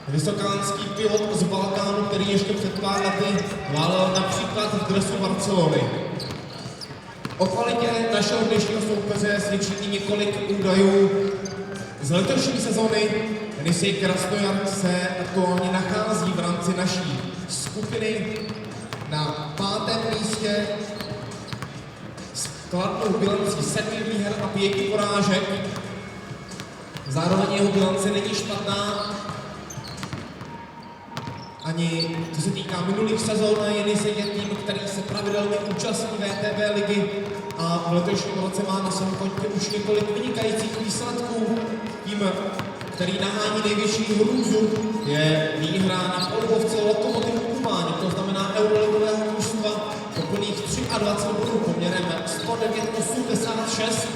Vysokánský pilot z Balkánu, který ještě před pár lety válel například v dresu Barcelony. O kvalitě našeho dnešního soupeře svědčí i několik údajů z letošní sezony. Jenisej Krasnojar se aktuálně nachází v rámci naší skupiny na 5. místě s kladnou bilancí 7 výher a 5 porážek. Zároveň jeho bilance není špatná. Ani co se týká minulých sezón, Jenisej je tým, který se pravidelně účastní VTB ligy a v letošním roce má na svém kontě už několik vynikajících výsledků. Tím, který nahání největší hrůzu, je výhra na Olbovce Lokomotivu Kumáň, to znamená euroligového mužstva, úplných 23 bodů poměrem 109-86.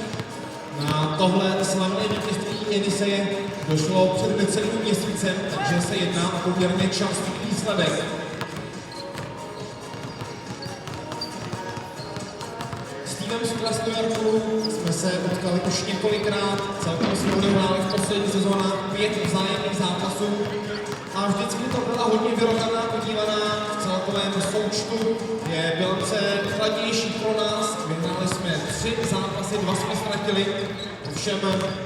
Na tohle slavné vítězství Jeniseje došlo před necelým měsícem, takže se jedná o poměrně častý výsledek. S týmem z Krasnojarku jsme se utkali už několikrát, celkem jsme odehráli v poslední sezónách 5 vzájemných zápasů a vždycky to byla hodně vyrovnaná, podívaná v celkovém součtu. Je bilance chladnější pro nás, vyhráli jsme 3 zápasy, 2 jsme ztratili. Ovšem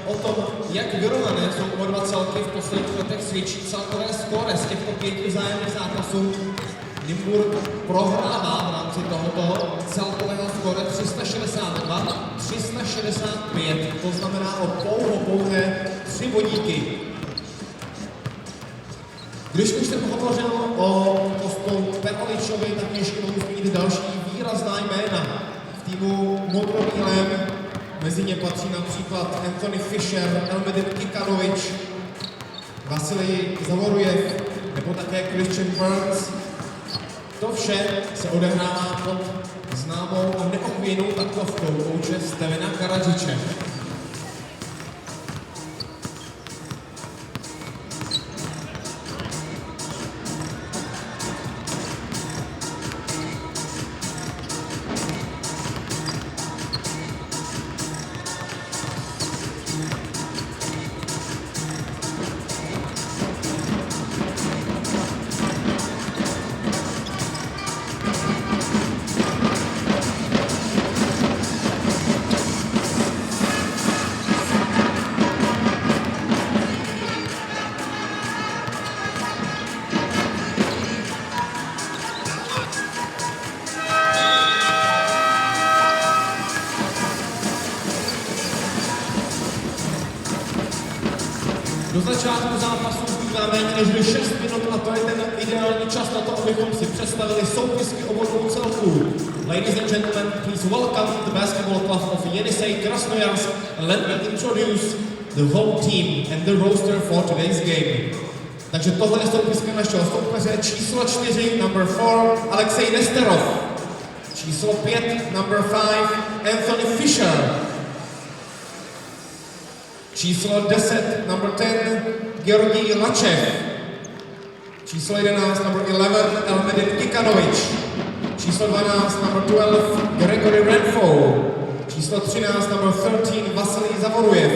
o tom, jak vyrovnané jsou oba dva celky v posledních letech, svědčí celkové skóre z těchto 5 vzájemných zápasů. Nymburk prohrává v rámci tohoto celkového skóre 362-365, to znamená o pouhé 3 bodíky. Když už jsem hovořil o postu Peroličovi, tak ještě mohu zmínit další výrazná jména v týmu modrobílém. Mezi ně patří například Anthony Fisher, Elmedin Kikanovič, Vasilij Zavorujev nebo také Christian Burns. To vše se odehrává pod známou a neochvějnou taktovkou kouče Stevena Karadžiče. Do začátku zápasu zbývá méně než 6 minut a to je ten ideální čas na to, abychom si představili soupisky obou celků. Ladies and gentlemen, please welcome the basketball club of Jenisej Krasnojarsk and let me introduce the whole team and the roster for today's game. Takže tohle je soupiska našeho soupeře. Číslo 4, number 4, Alexej Nesterov. Číslo 5, number 5, Anthony Fisher. Číslo 10, number 10, Georgij Lačev. Číslo 11, number 11, Elmedin Kikanovič. Číslo 12, number 12, Gregory Renfo. Číslo 13, number 13, Vasilij Zavorujev.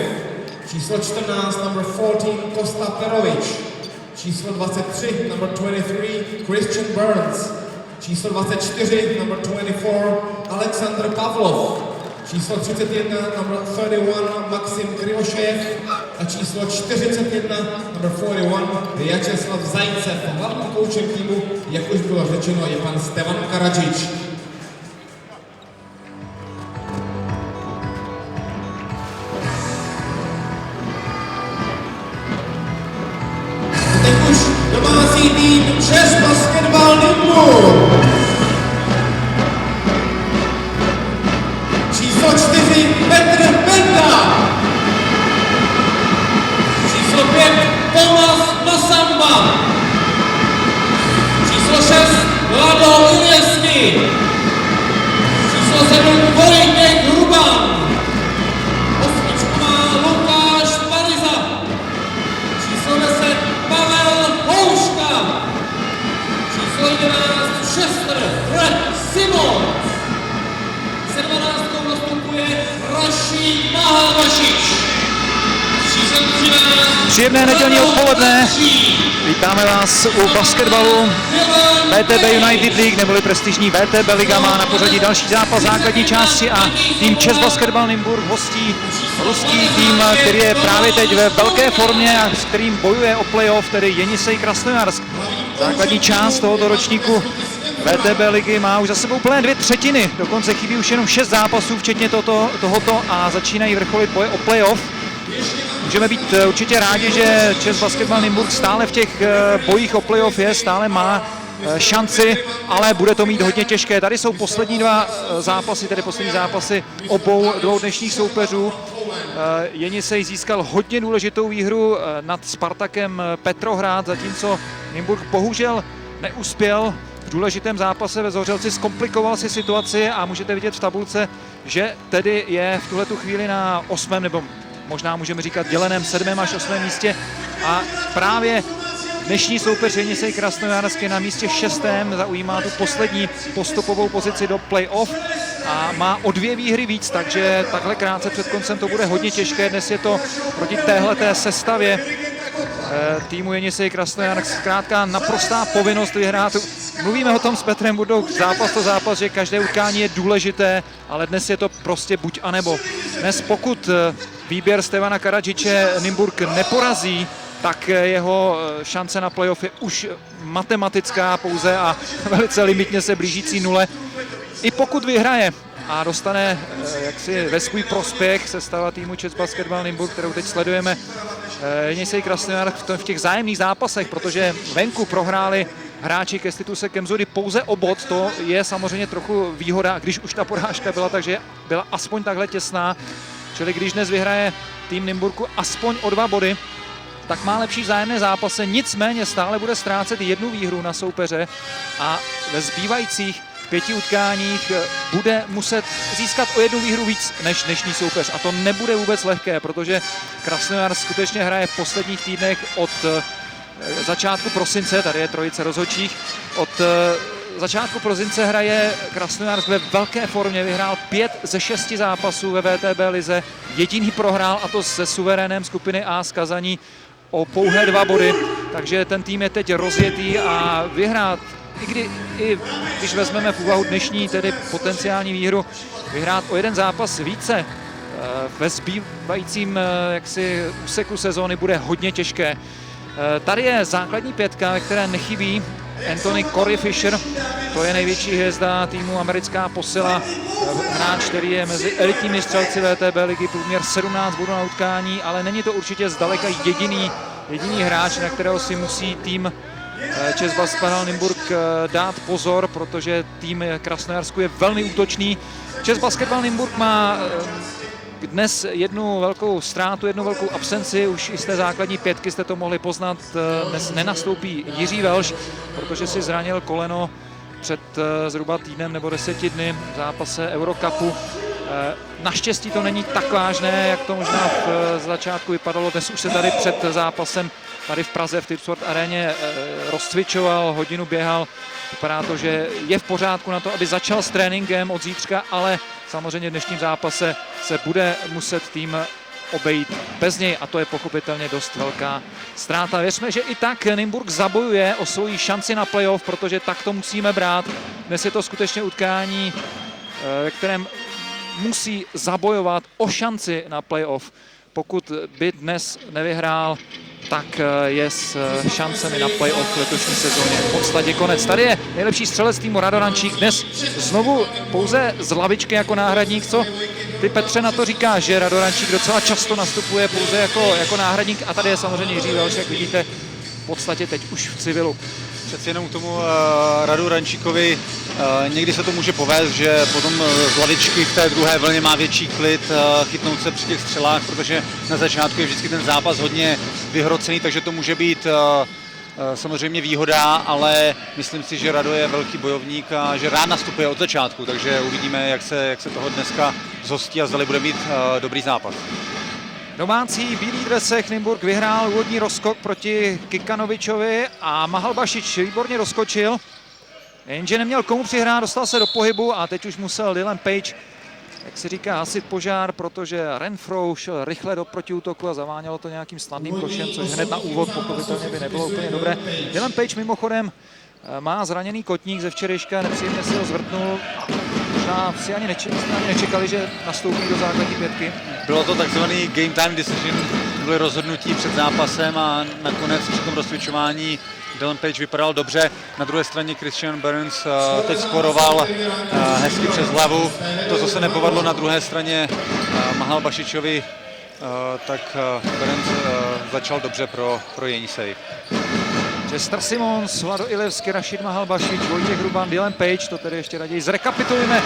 Číslo 14, number 14, Kosta Perovič. Číslo 23, number 23, Christian Burns. Číslo 24, number 24, Alexander Pavlov. Číslo 31, number 31, Maxim Krivošev a číslo 41, number 41, Jačeslav Zajcev. Hlavním koučem týmu, jak už bylo řečeno, je pan Stevan Karadžič. Teď už domácí tým ČEZ Basketbal Nymburk. Číslo 4, Petr Benda. Číslo 5, Tomas Masamba. Číslo 6, Lado Iljesky. Číslo 7, Vojtěch Hruban. 8 má Lukáš Paliza. Číslo 10, Pavel Houška. Číslo 11, Šestr Fred Simon. 17 nastupuje Rašíd Mahavašič. Číslo 13, Příjemné nedělní odpoledne. Vítáme vás u basketbalu. VTB United League, neboli prestižní VTB Liga, má na pořadí další zápas základní části a tým ČEZ Basketbal Nymburk hostí ruský tým, který je právě teď ve velké formě a s kterým bojuje o playoff, tedy Jenisej Krasnojarsk. Základní část tohoto ročníku VTB ligy má už za sebou plné 2/3, dokonce chybí už jenom 6 zápasů, včetně tohoto a začínají vrcholit boje o playoff. Můžeme být určitě rádi, že ČEZ Basketbal Nymburk stále v těch bojích o playoff je, stále má šanci, ale bude to mít hodně těžké. Tady jsou poslední poslední zápasy dvou dnešních soupeřů. Jenisej získal hodně důležitou výhru nad Spartakem Petrohrad, zatímco Nymburk bohužel neuspěl v důležitém zápase ve Zořelci, zkomplikoval si situaci a můžete vidět v tabulce, že tedy je v tuhletu chvíli na 8. nebo možná můžeme říkat děleném 7. až 8. místě a právě dnešní soupeř Jenisej Krasnojarsk je na místě 6. zaujímá tu poslední postupovou pozici do playoff a má o 2 výhry víc, takže takhle krátce před koncem to bude hodně těžké. Dnes je to proti téhleté sestavě týmu Jenisej Krasnojarsk zkrátka naprostá povinnost vyhrát. Mluvíme o tom s Petrem Burdou zápas to zápas, že každé utkání je důležité, ale dnes je to prostě buď a nebo. Dnes pokud výběr Stevana Karadžiče Nymburk neporazí, tak jeho šance na playoff je už matematická pouze a velice limitně se blížící nule. I pokud vyhraje a dostane jaksi ve svůj prospěch sestava týmu ČEZ Basketbal Nymburk, kterou teď sledujeme, Jenisej Krasnojarsk v těch vzájemných zápasech, protože venku prohráli hráči Kestituse Kemzody pouze o bod, to je samozřejmě trochu výhoda, když už ta porážka byla, takže byla aspoň takhle těsná. Čili když dnes vyhraje tým Nymburku aspoň o 2 body, tak má lepší vzájemné zápasy, nicméně stále bude ztrácet 1 výhru na soupeře a ve zbývajících 5 utkáních bude muset získat o 1 výhru víc než dnešní soupeř. A to nebude vůbec lehké, protože Krasnojarsk skutečně hraje v posledních týdnech od začátku prosince, tady je trojice rozhodčích, od začátku prosince hraje Krasnojarsk ve velké formě, vyhrál 5 ze 6 zápasů ve VTB lize, jediný prohrál a to se suverénem skupiny A z Kazaní o pouhé 2 body, takže ten tým je teď rozjetý a vyhrát, i když vezmeme v úvahu dnešní tedy potenciální výhru, vyhrát o 1 zápas více ve zbývajícím jaksi úseku sezóny bude hodně těžké. Tady je základní 5, ve které nechybí Anthony Corey Fisher, to je největší hvězda týmu americká posila, hráč, který je mezi elitními střelci VTB ligy, průměr 17 bodů na utkání, ale není to určitě zdaleka jediný hráč, na kterého si musí tým ČEZ Basketbal Nymburk dát pozor, protože tým Krasnojarsku je velmi útočný. ČEZ Basketbal Nymburk má dnes 1 velkou ztrátu, 1 velkou absenci, už i z té základní 5 jste to mohli poznat, dnes nenastoupí Jiří Velš, protože si zranil koleno před zhruba týdnem nebo 10 dny v zápase Eurocupu. Naštěstí to není tak vážné, jak to možná v začátku vypadalo. Dnes už se tady před zápasem tady v Praze v Tipsport aréně rozcvičoval, hodinu běhal. Vypadá to, že je v pořádku na to, aby začal s tréninkem od zítřka, ale samozřejmě v dnešním zápase se bude muset tým obejít bez něj a to je pochopitelně dost velká ztráta. Věřme, že i tak Nymburk zabojuje o svoji šanci na playoff, protože tak to musíme brát. Dnes je to skutečně utkání, ve kterém musí zabojovat o šanci na playoff. Pokud by dnes nevyhrál, tak je s šancemi na playoff v letošní sezóně v podstatě konec. Tady je nejlepší střelec týmu Radorančík, dnes znovu pouze z lavičky jako náhradník. Co ty, Petře, na to říkáš, že Radorančík docela často nastupuje pouze jako náhradník a tady je samozřejmě Jiří Velš, jak vidíte, v podstatě teď už v civilu. Přeci jenom k tomu Radu Rančíkovi někdy se to může povést, že potom z lavičky v té druhé vlně má větší klid chytnout se při těch střelách, protože na začátku je vždycky ten zápas hodně vyhrocený, takže to může být samozřejmě výhoda, ale myslím si, že Rado je velký bojovník a že rád nastupuje od začátku, takže uvidíme, jak se toho dneska zhostí a zdali bude mít dobrý zápas. Domácí bílý dresech Nymburk vyhrál úvodní rozskok proti Kikanovičovi a Mahalbašič výborně rozskočil, jenže neměl komu přihrát, dostal se do pohybu a teď už musel Dylan Page jak se říká, hasit požár, protože Renfro šel rychle do protiútoku a zavánělo to nějakým snadným košem, což hned na úvod pochopitelně by nebylo úplně dobré. Dylan Page mimochodem má zraněný kotník ze včerejška, nepříjemně si ho zvrtnul. Možná si ani nečekali, že nastoupí do základní pětky. Bylo to takzvaný game time decision, byly rozhodnutí před zápasem a nakonec při tom rozcvičování Dylan Page vypadal dobře. Na druhé straně Christian Burns teď skoroval hezky přes hlavu. To, co se nepovedlo na druhé straně Mahal Bašičovi, tak Burns začal dobře pro Jenisej. Chester Simons, Vlado Ilevský, Rašid Mahalbašič, Vojtěch Hruban, Dylan Page, to tedy ještě raději zrekapitulujeme.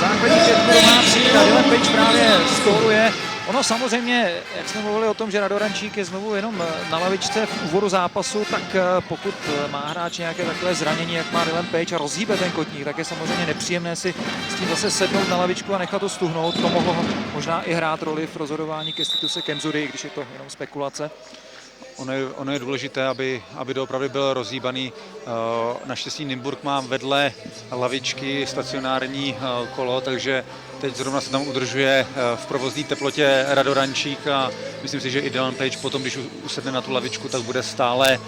Základní pětku domácí a Dylan Page právě skóruje. Ono samozřejmě, jak jsme mluvili o tom, že Radorančík je znovu jenom na lavičce v úvodu zápasu, tak pokud má hráč nějaké takové zranění, jak má Dylan Page a rozhýbe ten kotník, tak je samozřejmě nepříjemné si s tím zase sednout na lavičku a nechat to stuhnout. To mohlo možná i hrát roli v rozhodování Kęstuse Kemzury, i když je to jenom spekulace. Ono je důležité, aby doopravdy byl rozhýbaný. Naštěstí Nymburk má vedle lavičky stacionární kolo, takže teď zrovna se tam udržuje v provozní teplotě Radorančík a myslím si, že i Dylan Page potom, když usedne na tu lavičku, tak bude stále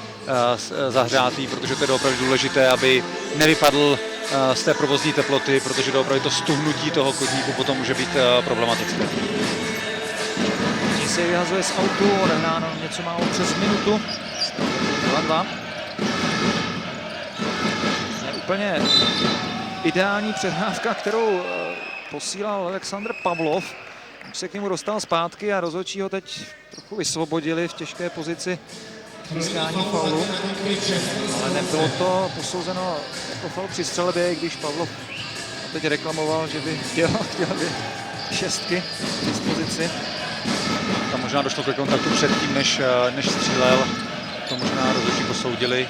zahřátý, protože to je opravdu důležité, aby nevypadl z té provozní teploty, protože doopravdy to stuhnutí toho kotníku potom může být problematické. Se vyhazuje z autu, odehráno něco málo přes minutu. 2-2. Je úplně ideální přehrávka, kterou posílal Aleksandr Pavlov. Už se k němu dostal zpátky a rozhodčí ho teď trochu vysvobodili v těžké pozici získání faulu. Ale nebylo to posouzeno jako faul při střelbě, i když Pavlov teď reklamoval, že by chtěl by šestky k dispozici. Tam možná došlo ke kontaktu předtím, než střílel. To možná rozhodčí posoudili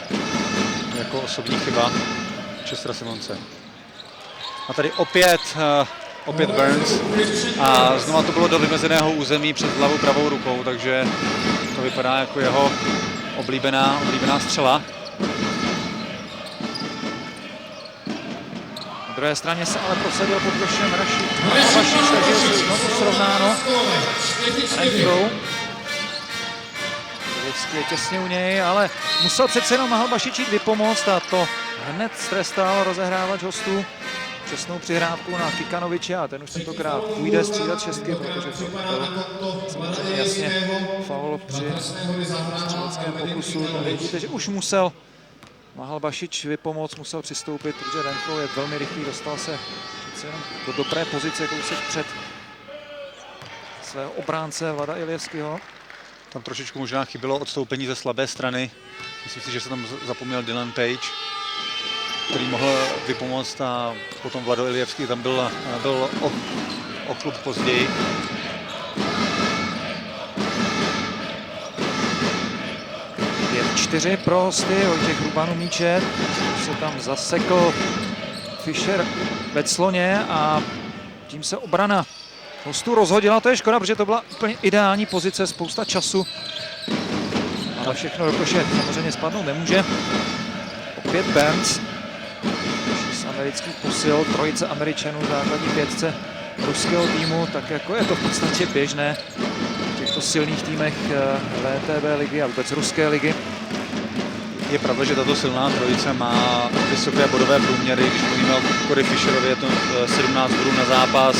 jako osobní chyba Chestera Simonse. A tady opět Burns. A znova to bylo do vymezeného území přes hlavu pravou rukou, takže to vypadá jako jeho oblíbená střela. Na druhé straně se ale prosadil pod košem Rašid Mahalbašič, takže je znovu srovnáno. Renfro. Ilevský je těsně u něj, ale musel přece jenom Mahalbašič jít vypomoct a to hned strestal rozehrávač hostů. Přesnou přihrávku na Kikanoviče a ten už tentokrát půjde střídat šestky, protože to byl samozřejmě jasně faul při střeleckém pokusu. Tady vidíte, že už musel Mahalbašič vypomoc, musel přistoupit, protože Renfro je velmi rychlý, dostal se jenom do dobré pozice, kousek před svého obránce Vlada Ilevského. Tam trošičku možná chybělo odstoupení ze slabé strany. Myslím si, že se tam zapomněl Dylan Page, který mohl vypomoct a potom Vlado Ilevský tam byl o klub později. Je 4 pro hosty, Vojtěch Hruban míče, se tam zasekl Fischer ve cloně a tím se obrana hostů rozhodila. To je škoda, protože to byla úplně ideální pozice, spousta času, ale všechno do koše samozřejmě spadnout nemůže. Opět Burns z amerických posil, trojice Američanů v základní pětce ruského týmu, tak jako je to v podstatě běžné v těchto silných týmech VTB ligy a vůbec ruské ligy. Je pravda, že tato silná trojice má vysoké bodové průměry. Když mluvíme o Corey Fisherovi, je to 17 bodů na zápas,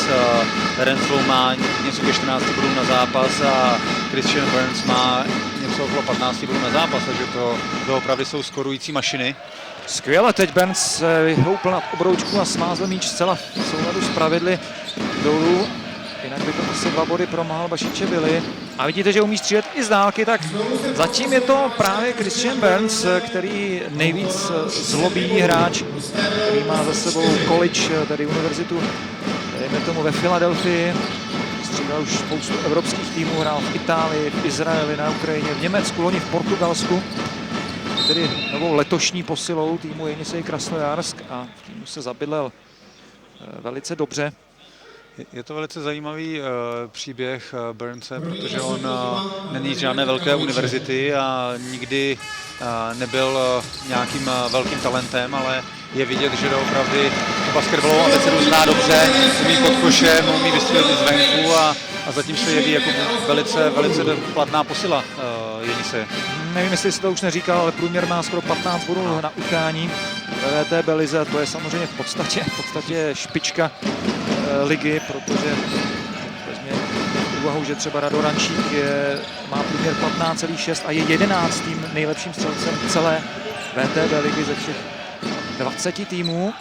Renfro má něco ke 14 bodů na zápas a Christian Burns má něco okolo 15 bodů na zápas, takže to opravdu jsou skorující mašiny. Skvěle, teď Burns vyhoupl nad obroučku a smázl míč zcela v souladu s pravidly dolů. Jinak by to asi 2 body pro Mahalbašiče byly. A vidíte, že umí střílet i z dálky, tak zatím je to právě Christian Burns, který nejvíc zlobí hráč, který má za sebou college, tedy univerzitu, dejme tomu ve Filadelfii. Střídal už spoustu evropských týmů, hrál v Itálii, v Izraeli, na Ukrajině, v Německu, loni v Portugalsku. Tedy novou letošní posilou týmu Jenisej Krasnojarsk a v týmu se zabydlel velice dobře. Je to velice zajímavý příběh Burnse, protože on není z žádné velké univerzity a nikdy nebyl nějakým velkým talentem, ale je vidět, že doopravdy basketbalovou abecedu zná dobře, umí pod košem, umí vystřelit zvenku a zatím se jeví jako velice platná posila Jenise. Nevím, jestli si to už neříkal, ale průměr má skoro 15 bodů na utkání ve VTB lize. To je samozřejmě v podstatě špička ligy, protože vezmě v úvahu, že třeba Rado Rančík má průměr 15,6 a je 11. nejlepším střelcem celé VTB ligy ze všech 20 týmů.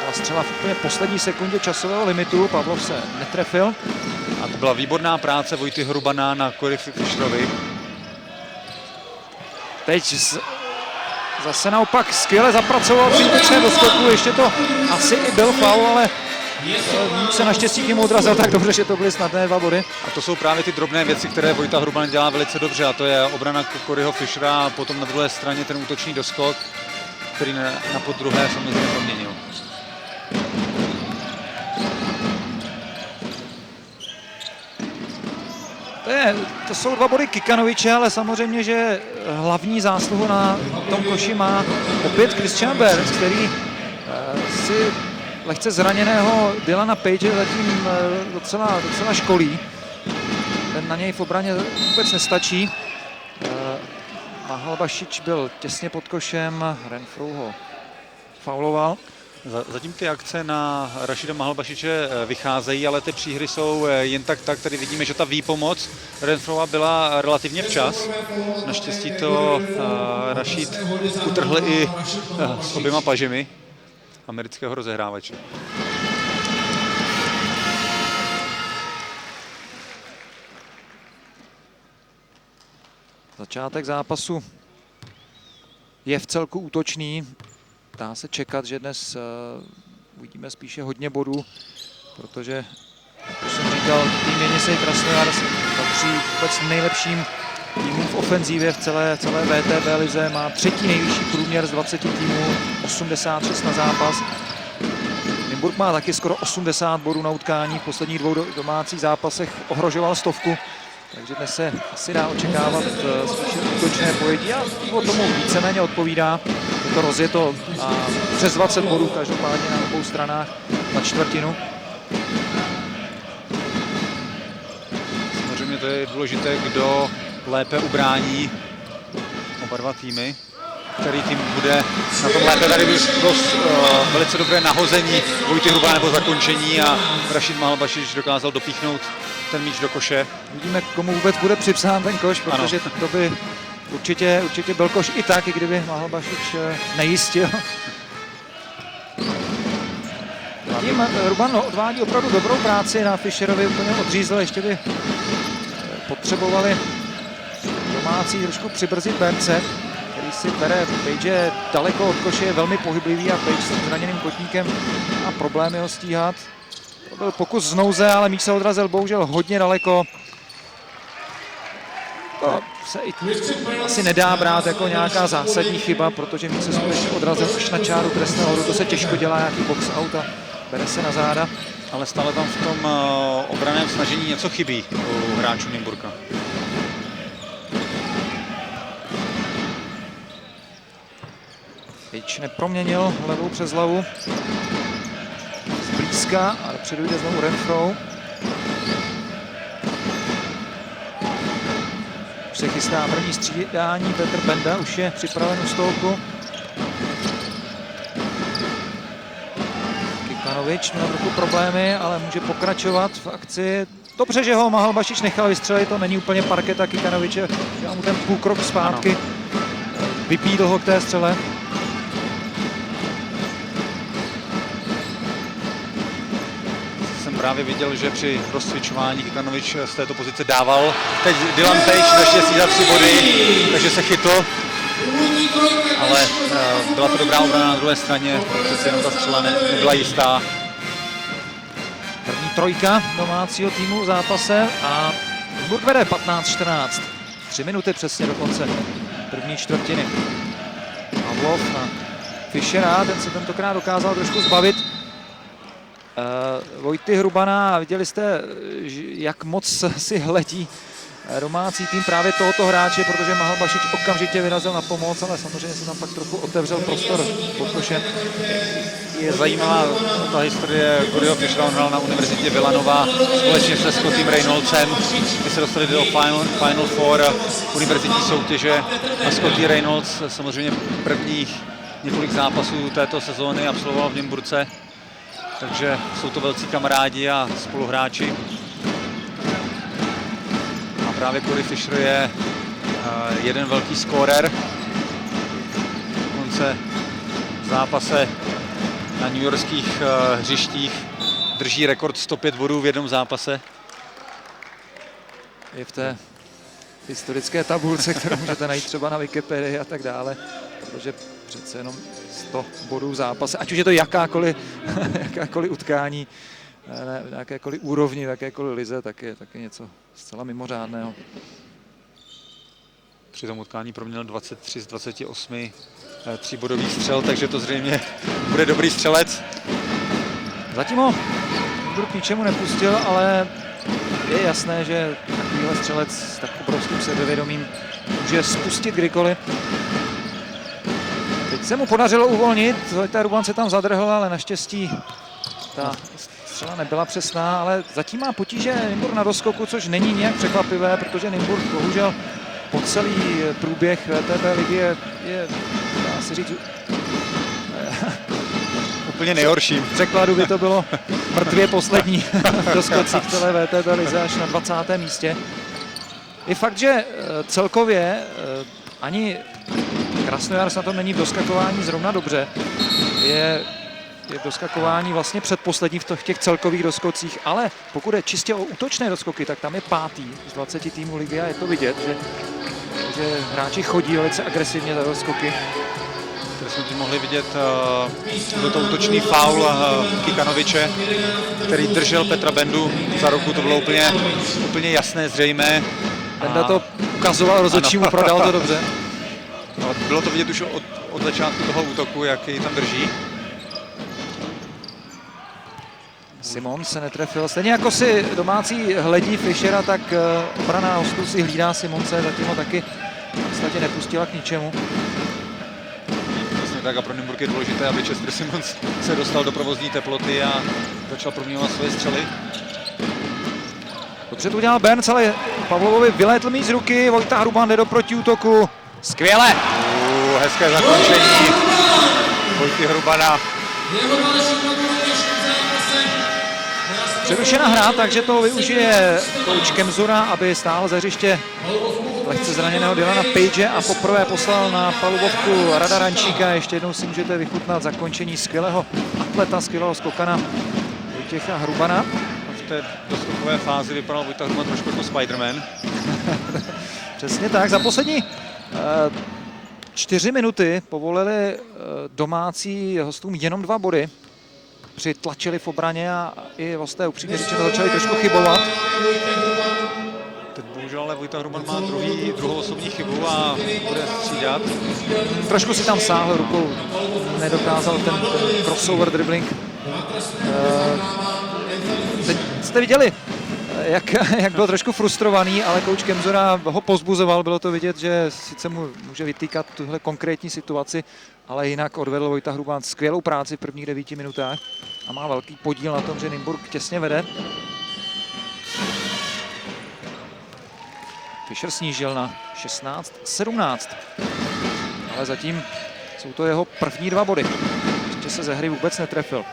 A střela v úplně poslední sekundě časového limitu, Pavlov se netrefil. A to byla výborná práce Vojty Hrubana na Corey Fisherovi. Teď zase naopak skvěle zapracoval při útočném doskoku, ještě to asi i byl faul, ale se naštěstí tím odrazil tak dobře, že to byly snadné 2 body. A to jsou právě ty drobné věci, které Vojta Hruban dělá velice dobře, a to je obrana Coreyho Fishera a potom na druhé straně ten útočný doskok, který na podruhé samozřejmě proměnil. To jsou 2 body Kikanoviče, ale samozřejmě, že hlavní zásluhu na tom koši má opět Christian Burns, který si lehce zraněného Dylana Page zatím docela školí. Ten na něj v obraně vůbec nestačí. Mahalbašič byl těsně pod košem, Renfrew ho fauloval. Zatím ty akce na Rašida Mahalbašiče vycházejí, ale ty příhry jsou jen tak. Tady vidíme, že ta výpomoc Renfrewa byla relativně včas. Naštěstí to Rašid utrhl i s oběma pažemi amerického rozehrávače. Začátek zápasu je v celku útočný. Dá se čekat, že dnes uvidíme spíše hodně bodů, protože, jak jsem říkal, tým Jenisej Krasnojarsk patří vůbec nejlepším týmům v ofenzívě v celé VTB lize. Má 3. nejvyšší průměr z 20 týmů, 86 na zápas. Nymburk má taky skoro 80 bodů na utkání, v posledních 2 domácích zápasech ohrožoval 100. Takže dnes se asi dá očekávat spíše útočné pojetí a o tomu víceméně odpovídá. Je to rozjeto a přes 20 bodů každopádně na obou stranách na čtvrtinu. Samozřejmě to je důležité, kdo lépe ubrání oba 2 týmy. Který tým bude na tom lépe. Tady bylo velice dobré nahození Vojty Hrubana nebo zakončení a Rašid Mahalbašič dokázal dopíchnout ten míč do koše. Vidíme, komu vůbec bude připsán ten koš, protože to by určitě byl koš i tak, i kdyby Mahalbašič nejistil. Tím Hruban odvádí opravdu dobrou práci na Fischerovi, úplně odřízl, ještě by potřebovali domácí trošku přibrzdit Burnse, který si bere Page daleko od koše, je velmi pohyblivý a Page s zraněným kotníkem má problémy ho stíhat. To byl pokus z nouze, ale míč se odrazil bohužel hodně daleko. To se asi nedá brát jako nějaká zásadní chyba, protože míč se skutečně odrazil až na čáru trestného hodu. To se těžko dělá, nějaký box out a bere se na záda. Ale stále tam v tom obranném snažení něco chybí u hráčů Nymburka. Page neproměnil levou přes hlavu. Zblízka a dopředu jde znovu Renfrew. Už se chystá první střídání, Petr Benda už je připraven u stolku. Kikanovič měl trochu problémy, ale může pokračovat v akci. Dobře, že ho Mahalbašič nechal vystřelit, to není úplně parketa Kikanoviče, dělá mu ten půlkrok zpátky. Vypídl ho k té střele. Právě viděl, že při rozcvičování Kikanovič z této pozice dával. Teď Dylan Page naštěstí za 3 body, takže se chytl. Ale byla to dobrá obrana na druhé straně, přece jenom ta střela nebyla jistá. První trojka domácího týmu v zápase a Nymburk vede 15-14. 3 minuty přesně do konce první čtvrtiny. Pavlov na Fischera, ten se tentokrát dokázal trošku zbavit Vojty Hrubana. Viděli jste, jak moc si hledí domácí tým právě tohoto hráče, protože Mahal Bašič okamžitě vyrazil na pomoc, ale samozřejmě se tam pak trochu otevřel prostor pod košem. Je zajímavá ta historie Coryho Fischera, on hrál na univerzitě Villanova společně se Scottym Reynoldsem, kdy se dostali do Final Four univerzitní soutěže a Scotty Reynolds samozřejmě prvních několik zápasů této sezóny absolvoval v Nymburce, takže jsou to velcí kamarádi a spoluhráči. A právě Cory Fischer je jeden velký skórer. Dokonce v zápase na newyorských hřištích drží rekord 105 bodů v jednom zápase. Je v té historické tabulce, kterou můžete najít třeba na Wikipedii a tak dále, protože přece jenom 100 bodů v zápase, ať už je to jakákoliv utkání, na jakékoliv úrovni, v jakékoliv lize, tak je něco zcela mimořádného. Při tom utkání proměnil 23 z 28 tříbodový střel, takže to zřejmě bude dobrý střelec. Zatím ho k ničemu nepustil, ale je jasné, že takovýhle střelec s tak obrovským sebevědomím může spustit kdykoliv. Teď se mu podařilo uvolnit, Vojta Hruban se tam zadrhl, ale naštěstí ta střela nebyla přesná, ale zatím má potíže Nymburk na doskoku, což není nějak překvapivé, protože Nymburk bohužel po celý průběh VTB ligy je dá se říct, úplně nejhorším. V překladu by to bylo mrtvě poslední v doskocích celé VTB lize až na 20. místě. Je fakt, že celkově ani Krasnojarsk na tom není v doskakování zrovna dobře. Je v doskakování vlastně předposlední v těch celkových doskocích, ale pokud je čistě o útočné doskoky, tak tam je 5. z 20 týmů ligy a je to vidět, že hráči chodí velice agresivně za doskoky. Tady jsme tím mohli vidět, byl to útočný faul Kikanoviče, který držel Petra Bendu za ruku, to bylo úplně jasné, zřejmé. Benda to ukazoval rozhodčímu, prodal to dobře. No, bylo to vidět už od začátku toho útoku, jak ji tam drží. Simon se netrefil. Stejně jako si domácí hledí Fischera, tak obrana hostů si hlídá Simonce, zatím ho taky v podstatě nepustila k ničemu. Vlastně tak a pro Nymburk je důležité, aby Chester Simons se dostal do provozní teploty a začal proměňovat svoje střely. Dobře to udělal Berns, ale Pavlovovi vylétl míč z ruky, Vojta Hruban jde do protiútoku. Skvěle! Hezké zakončení Vojty Hrubana. Přerušená hra, takže to využije kouč Kemzura, aby stál za hřiště lehce zraněného Dylana Page a poprvé poslal na palubovku Rada Rančíka. Ještě jednou si můžete vychutnat zakončení skvělého atleta, skvělého skokana Vojtěcha Hrubana. V té doskokové fázi vypadal Vojta Hruban trošku jako Spider-Man. Přesně tak, za poslední 4 minuty povolili domácí hostům jenom 2 body. Přitlačili v obraně a i hosté upřímně řečeno začali trošku chybovat. Teď bohužel ale Vojta Hruban má druhou osobní chybu a bude střídat. Trošku si tam sáhl rukou, nedokázal ten crossover dribbling. Teď jste viděli, jak byl trošku frustrovaný, ale kouč Kemzura ho pozbuzoval, bylo to vidět, že sice mu může vytýkat tuhle konkrétní situaci, ale jinak odvedl Vojta Hruban skvělou práci v prvních 9 minutách a má velký podíl na tom, že Nymburk těsně vede. Fischer snížil na 16-17, ale zatím jsou to jeho první 2 body. Ještě se ze hry vůbec netrefil.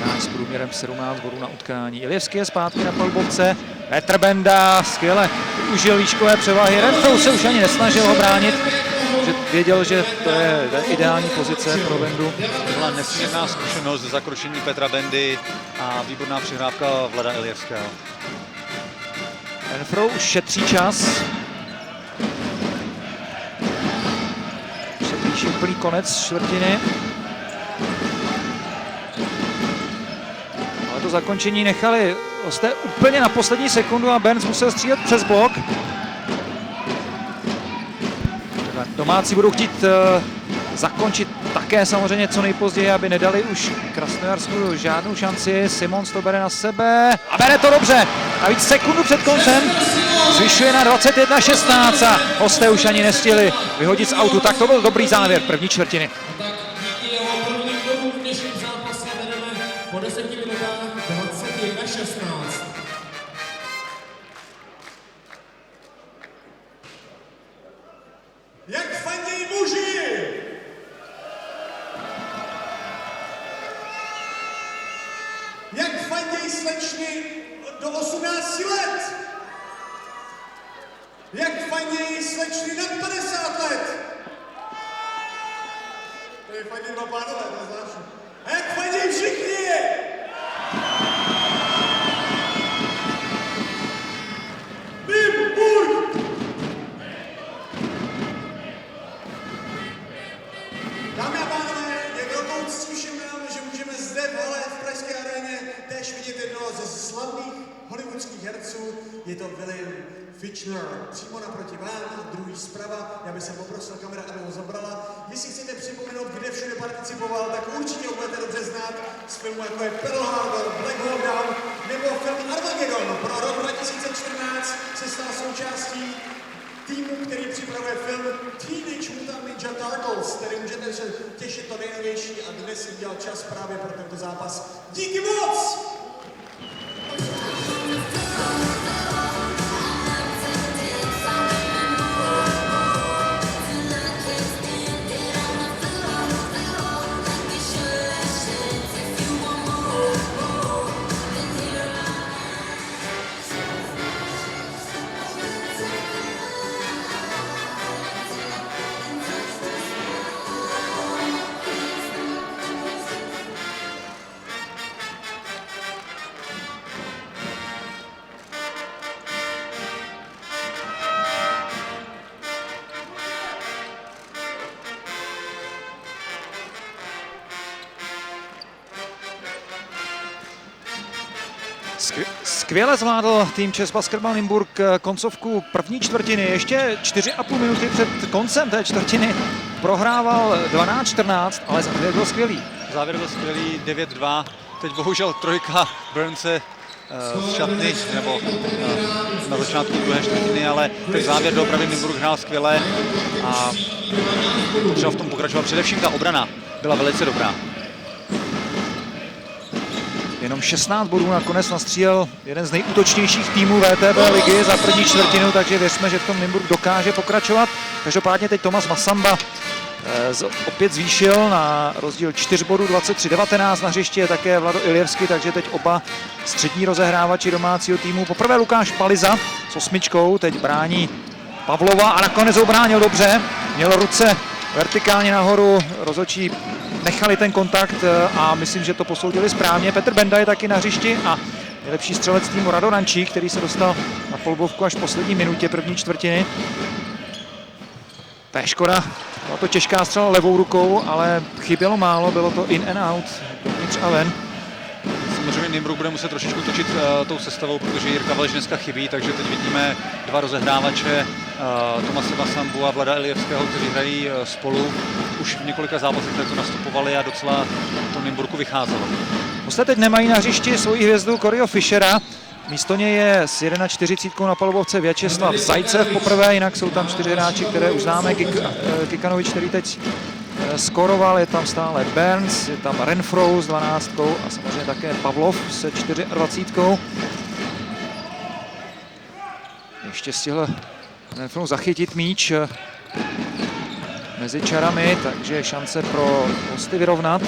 Hráč s průměrem 17 bodů na utkání. Ilijevský je zpátky na palubovce. Petr Benda skvěle využil výškové převahy. Renfrow se už ani nesnažil ho bránit, že věděl, že to je ideální pozice pro Bendu. To byla nesmírná zkušenost ze zakročení Petra Bendy a výborná přihrávka Vlada Ilijevského. Renfrow už šetří čas. Už se blíží úplný konec čtvrtiny. Ale to zakončení nechali hosté úplně na poslední sekundu a Berns musel střílet přes blok. Domácí budou chtít zakončit také samozřejmě co nejpozději, aby nedali už Krasnojarsku žádnou šanci. Simons to bere na sebe a bere to dobře. Navíc sekundu před koncem zvyšuje na 21:16 a hosté už ani nestihli vyhodit z autu. Tak to byl dobrý závěr první čtvrtiny. Tak díky jeho prvním bodům v dnešním zápase vedeme po 10 minutách 21:16. Jak fandějí muži! Jak fandějí slečny do 18 let! Jak fandějí slečny nad 50 let! To je fandí dva pánové, to je zvláštní. A jak fandějí všichni! Bim, buď! Dámy a pánové, je velkou ctí všem nám, že můžeme zde v hale v Pražské aréně též vidět jednoho ze slavných hollywoodských herců. Je to William Fichtner. Přímo naproti vám, druhý zprava. Já bych se poprosil kamera, aby ho zabrala. Jestli chcete připomenout, kde všude participoval, tak určitě ho budete dobře znát z filmu jako je Pearl Harbor, Black Hawk Down nebo film Armageddon. Pro rok 2014 se stal součástí týmu, který připravuje film Teenage Mutant Ninja Turtles, který můžete se těšit to nejnovější a dnes si udělal čas právě pro tento zápas. Díky moc! Skvěle zvládl tým ČEZ Basketball Nymburk koncovku první čtvrtiny. Ještě 4,5 minuty před koncem té čtvrtiny prohrával 12-14, ale závěr byl skvělý. Závěr byl skvělý, 9-2. Teď bohužel trojka Burnse z šatny, nebo na začátku druhé čtvrtiny, ale ten závěr doopravdy Nymburk hrál skvěle a potřeboval v tom pokračovat. Především ta obrana byla velice dobrá. Jenom 16 bodů nakonec nastřílel jeden z nejútočnějších týmů VTB ligy za první čtvrtinu, takže věřme, že v tom Nymburk dokáže pokračovat. Každopádně teď Tomas Masamba opět zvýšil na rozdíl 4 bodů 23-19. Na hřišti je také Vlado Iljevsky, takže teď oba střední rozehrávači domácího týmu. Poprvé Lukáš Paliza s 8, teď brání Pavlova a nakonec ho bránil dobře. Měl ruce vertikálně nahoru, rozhodčí nechali ten kontakt a myslím, že to posoudili správně. Petr Benda je taky na hřišti a nejlepší střelec týmu Rado Rančík, který se dostal na polbovku až v poslední minutě první čtvrtiny. To je škoda, byla to těžká střela levou rukou, ale chybělo málo, bylo to in and out, dovnitř a ven. Samozřejmě Nymburk bude muset trošičku točit tou sestavou, protože Jirka Veleš dneska chybí, takže teď vidíme dva rozehrávače, Tomase Masambu a Vlada Iljevského, kteří hrají spolu. Už v několika zápasech to nastupovali a docela to Nymburku vycházelo. Hosté teď nemají na hřišti svoji hvězdu Coryho Fischera. Místo něj je s 41 na palubovce Vyacheslav Zajcev poprvé, jinak jsou tam 4 hráči, které už známe. Kikanovič, který teď skoroval, je tam stále Burns, je tam Renfro s 12 a samozřejmě také Pavlov se 24. Ještě stihl Renfro zachytit míč mezi čarami, takže šance pro hosty vyrovnat.